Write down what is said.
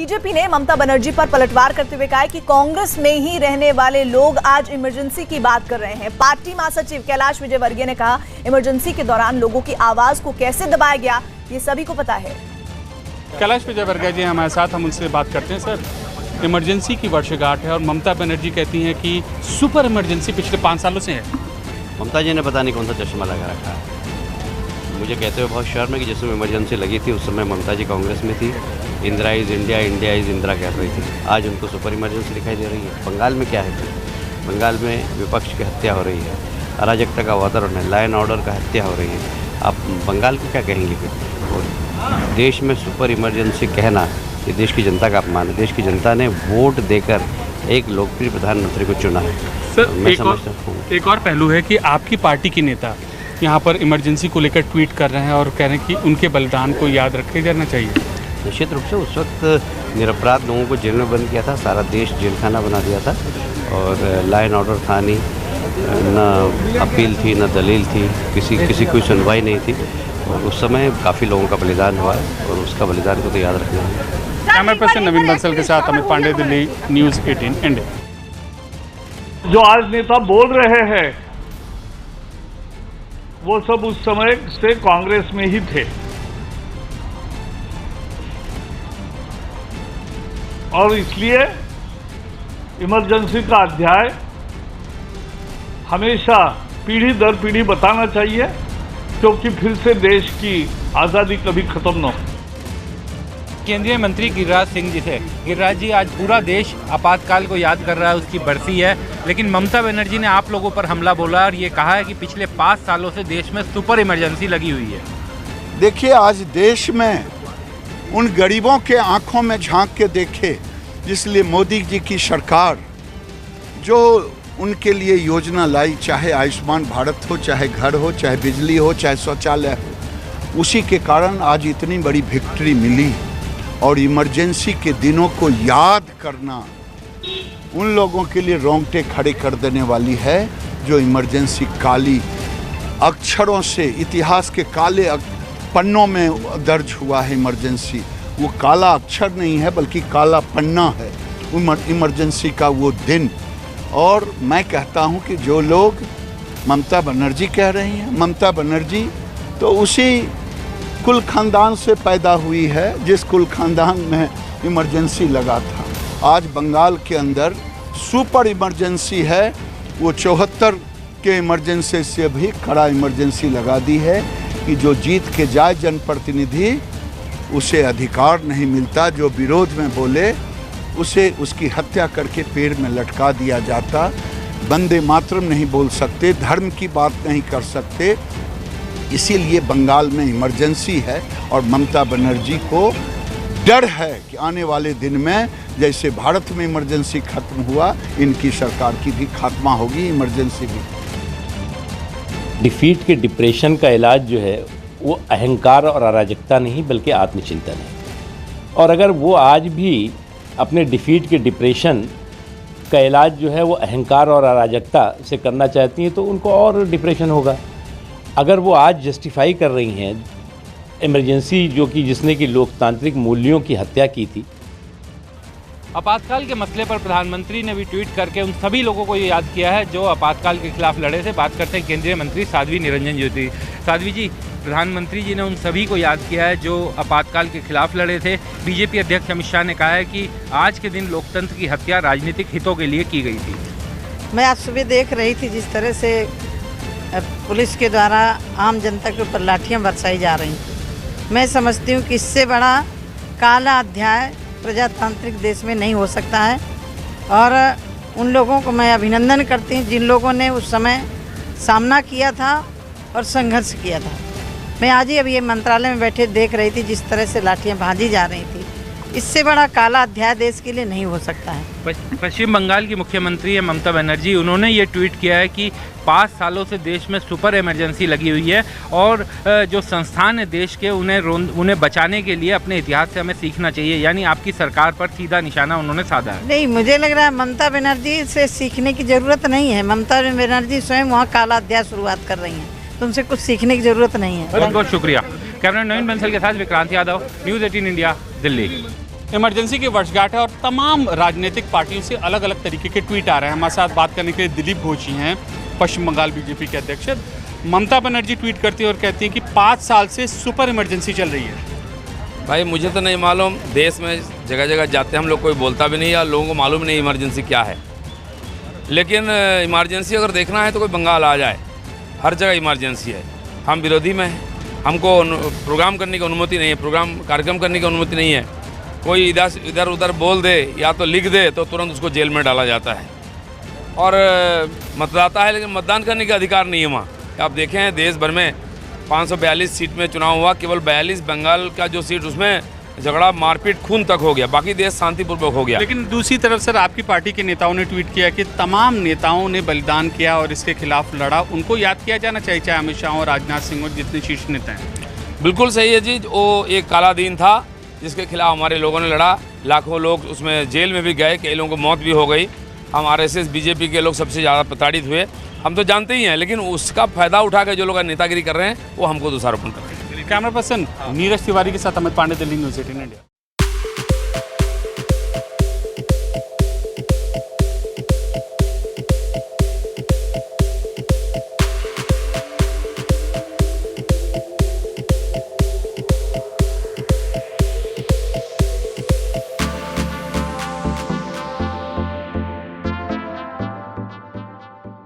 BJP ने ममता बनर्जी पर पलटवार करते हुए कहा है कि कांग्रेस में ही रहने वाले लोग आज इमरजेंसी की बात कर रहे हैं। पार्टी महासचिव कैलाश विजयवर्गीय ने कहा, इमरजेंसी के दौरान लोगों की आवाज को कैसे दबाया गया ये सभी को पता है। कैलाश विजयवर्गीय जी हमारे साथ, हम उनसे बात करते हैं। सर, इमरजेंसी की वर्षगांठ है और ममता बनर्जी कहती हैं कि सुपर इमरजेंसी पिछले 5 सालों से है। ममता जी ने पता नहीं कौन सा चश्मा लगा रखा है। मुझे कहते हुए बहुत शर्म है कि जिस समय इमरजेंसी लगी थी उस समय ममता जी कांग्रेस में थी। Indira is India, India is Indira कह रही थी। आज उनको सुपर इमरजेंसी दिखाई दे रही है। बंगाल में क्या है? बंगाल में विपक्ष की हत्या हो रही है, अराजकता का वातावरण है, लॉ एंड ऑर्डर का हत्या हो रही है। आप बंगाल को क्या कहेंगे फिर? और देश में सुपर इमरजेंसी कहना ये देश की जनता का अपमान है। देश की जनता ने वोट देकर एक लोकप्रिय प्रधानमंत्री को चुना है। सर, मैं समझता हूँ एक और पहलू है कि आपकी पार्टी के नेता यहाँ पर इमरजेंसी को लेकर ट्वीट कर रहे हैं और कह रहे हैं कि उनके बलिदान को याद रखे जाना चाहिए। निश्चित रूप से उस वक्त निरपराध लोगों को जेल में बंद किया था, सारा देश जेल खाना बना दिया था और लॉ एंड ऑर्डर था नहीं, न अपील थी न दलील थी, किसी कोई सुनवाई नहीं थी। और उस समय काफ़ी लोगों का बलिदान हुआ और उसका बलिदान को तो याद रखना है। कैमरा पर्सन नवीन बंसल के साथ अमित पांडे, दिल्ली, न्यूज़ 18 इंडिया। जो आज नेता बोल रहे हैं वो सब उस समय से कांग्रेस में ही थे और इसलिए इमरजेंसी का अध्याय हमेशा पीढ़ी दर पीढ़ी बताना चाहिए, क्योंकि फिर से देश की आज़ादी कभी खत्म न हो। केंद्रीय मंत्री गिरिराज सिंह जी थे। गिरिराज जी, आज पूरा देश आपातकाल को याद कर रहा है, उसकी बरसी है, लेकिन ममता बनर्जी ने आप लोगों पर हमला बोला और ये कहा है कि पिछले 5 सालों से देश में सुपर इमरजेंसी लगी हुई है। देखिए, आज देश में उन गरीबों के आंखों में झांक के देखे, जिसलिए मोदी जी की सरकार जो उनके लिए योजना लाई, चाहे आयुष्मान भारत हो, चाहे घर हो, चाहे बिजली हो, चाहे शौचालय हो, उसी के कारण आज इतनी बड़ी विक्ट्री मिली। और इमरजेंसी के दिनों को याद करना उन लोगों के लिए रोंगटे खड़े कर देने वाली है जो इमरजेंसी काली अक्षरों से इतिहास के काले पन्नों में दर्ज हुआ है। इमरजेंसी वो काला अक्षर नहीं है बल्कि काला पन्ना है इमरजेंसी का वो दिन। और मैं कहता हूं कि जो लोग ममता बनर्जी कह रही हैं, ममता बनर्जी तो उसी कुल खानदान से पैदा हुई है जिस कुल खानदान में इमरजेंसी लगा था। आज बंगाल के अंदर सुपर इमरजेंसी है, वो 74 के इमरजेंसी से भी कड़ा इमरजेंसी लगा दी है कि जो जीत के जाए जनप्रतिनिधि उसे अधिकार नहीं मिलता, जो विरोध में बोले उसे उसकी हत्या करके पेड़ में लटका दिया जाता। वंदे मातरम नहीं बोल सकते, धर्म की बात नहीं कर सकते, इसीलिए बंगाल में इमरजेंसी है। और ममता बनर्जी को डर है कि आने वाले दिन में जैसे भारत में इमरजेंसी खत्म हुआ, इनकी सरकार की भी खात्मा होगी, इमरजेंसी भी। डिफीट के डिप्रेशन का इलाज जो है वो अहंकार और अराजकता नहीं बल्कि आत्मचिंतन है। और अगर वो आज भी अपने डिफीट के डिप्रेशन का इलाज जो है वो अहंकार और अराजकता से करना चाहती हैं तो उनको और डिप्रेशन होगा। अगर वो आज जस्टिफाई कर रही हैं इमरजेंसी जो कि जिसने कि लोकतांत्रिक मूल्यों की हत्या की थी। आपातकाल के मसले पर प्रधानमंत्री ने भी ट्वीट करके उन सभी लोगों को ये याद किया है जो आपातकाल के खिलाफ लड़े थे। बात करते हैं केंद्रीय मंत्री साध्वी निरंजन ज्योति। साध्वी जी, प्रधानमंत्री जी ने उन सभी को याद किया है जो आपातकाल के खिलाफ लड़े थे। बीजेपी अध्यक्ष अमित शाह ने कहा है कि आज के दिन लोकतंत्र की हत्या राजनीतिक हितों के लिए की गई थी। मैं आज सुबह देख रही थी जिस तरह से पुलिस के द्वारा आम जनता के ऊपर लाठियां बरसाई जा रही थी। मैं समझती हूँ कि इससे बड़ा काला अध्याय प्रजातांत्रिक देश में नहीं हो सकता है। और उन लोगों को मैं अभिनंदन करती हूँ जिन लोगों ने उस समय सामना किया था और संघर्ष किया था। मैं आज ही अभी ये मंत्रालय में बैठे देख रही थी जिस तरह से लाठियाँ भाजी जा रही थी। इससे बड़ा काला अध्याय देश के लिए नहीं हो सकता है। पश्चिम बंगाल की मुख्यमंत्री है ममता बनर्जी, उन्होंने ये ट्वीट किया है कि 5 सालों से देश में सुपर इमरजेंसी लगी हुई है और जो संस्थान है देश के उन्हें बचाने के लिए अपने इतिहास से हमें सीखना चाहिए। यानी आपकी सरकार पर सीधा निशाना उन्होंने साधा है। नहीं, मुझे लग रहा है ममता बनर्जी से सीखने की ज़रूरत नहीं है। ममता बनर्जी स्वयं वहाँ काला अध्याय शुरुआत कर रही हैं, तो उनसे कुछ सीखने की ज़रूरत नहीं है। बहुत बहुत शुक्रिया। कैमरा नवीन बंसल के साथ Vikrant Yadav, news 18 India, Delhi. Emergency की वर्षगांठ है और तमाम राजनीतिक पार्टियों से अलग अलग तरीके के ट्वीट आ रहे हैं। हमारे साथ बात करने के लिए दिलीप घोष जी हैं, पश्चिम बंगाल बीजेपी के अध्यक्ष। ममता बनर्जी ट्वीट करती है और कहती है कि 5 साल से सुपर इमरजेंसी चल रही है। भाई मुझे तो नहीं मालूम, देश में जगह जगह जाते हम लोग, कोई बोलता भी नहीं या लोगों को मालूम नहीं इमरजेंसी क्या है। लेकिन इमरजेंसी अगर देखना है तो कोई बंगाल आ जाए, हर जगह इमरजेंसी है। हम विरोधी में हैं, हमको प्रोग्राम करने की अनुमति नहीं है, प्रोग्राम कार्यक्रम करने की अनुमति नहीं है। कोई इधर उधर बोल दे या तो लिख दे तो तुरंत उसको जेल में डाला जाता है। और मतदाता है लेकिन मतदान करने का अधिकार नहीं है वहाँ। आप देखें देश भर में 542 सीट में चुनाव हुआ, केवल 42 बंगाल का जो सीट उसमें झगड़ा मारपीट खून तक हो गया, बाकी देश शांतिपूर्वक हो गया। लेकिन दूसरी तरफ सर आपकी पार्टी के नेताओं ने ट्वीट किया कि तमाम नेताओं ने बलिदान किया और इसके खिलाफ लड़ा, उनको याद किया जाना चाहिए, चाहे अमित शाह और राजनाथ सिंह और जितने शीर्ष नेता हैं। बिल्कुल सही है जी, वो एक काला दिन था जिसके खिलाफ हमारे लोगों ने लड़ा। लाखों लोग उसमें जेल में भी गए, कई लोगों को मौत भी हो गई। हम RSS बीजेपी के लोग सबसे ज़्यादा प्रताड़ित हुए, हम तो जानते ही हैं। लेकिन उसका फायदा उठा के जो लोग नेतागिरी कर रहे हैं वो हमको दोषारोपण कर रहे हैं। कैमरा पर्सन नीरज तिवारी के साथ अमित पांडे, दिल्ली न्यूज़ 18 इंडिया।